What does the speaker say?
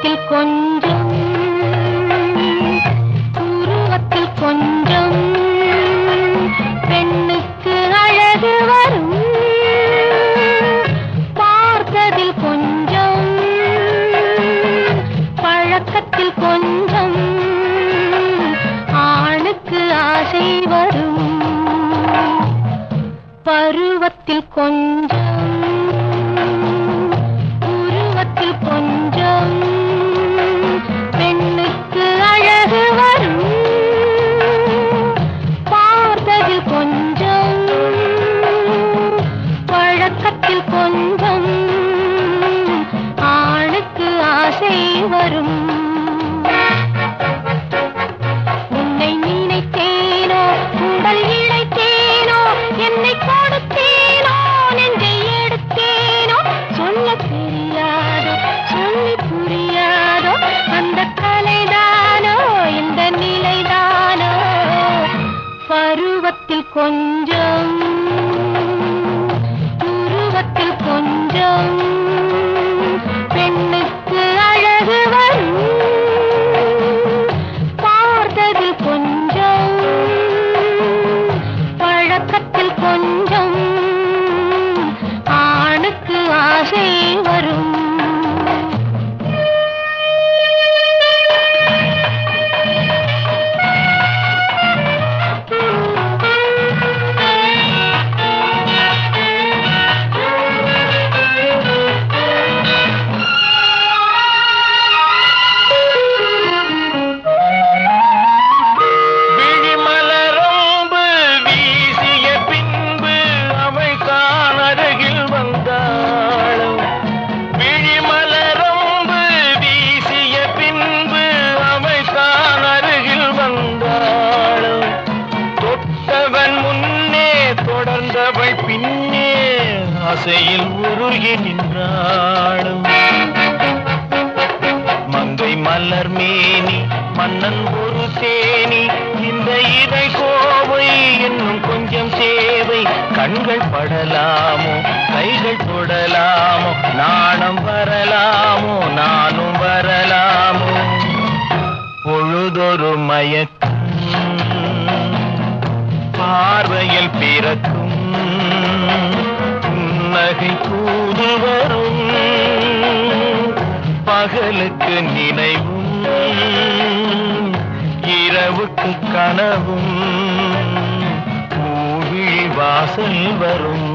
உருவத்தில் கொஞ்சம் உருவத்தில் கொஞ்சம் பெண்ணுக்கு அழகு வரும். பார்த்ததில் கொஞ்சம் பழக்கத்தில் கொஞ்சம் ஆணுக்கு ஆசை வரும். பருவத்தில் கொஞ்சம் உருவத்தில் கொஞ்சம் பெண்ணுக்கு அழகு வரும். பார்த்ததில் கொஞ்சம் பழக்கத்தில் கொஞ்சம் ஆணுக்கு ஆசை வரும். உன்னை நினைத்தேனோ உடல் இழைத்தேனோ என்னை கொடுத்தேனோ நெஞ்சை எடுத்தேனோ சொல்ல தெரியாதோ சொல்லி புரியாதோ அந்த கலைதானோ இந்த நிலைதானோ. பருவத்தில் கொஞ்சம் உருவத்தில் கொஞ்சம் பெண்ணுக்கு அழகு வரும். பார்த்ததில் கொஞ்சம் பழக்கத்தில் கொஞ்சம் ஆணுக்கு ஆசை வரும். தொடர்ந்தவள் பின்னே ஆசையில் உருகி நின்றாளும். மங்கை மலர் மேனி மன்னன் ஒரு தேனி இந்த இதை கோவை என்னும் கொஞ்சம் சேவை. கண்கள் படலாமோ கைகள் தொடலாமோ நாணம் வரலாமோ நானும் வரலாமோ. பொழுதொரு மயக்கம் பார்வையில் பிறக்கும் புன்னகை தூது வரும். பகலுக்கு நினைவும் இரவுக்கு கனவும் பூவிழி வாசல் வரும்.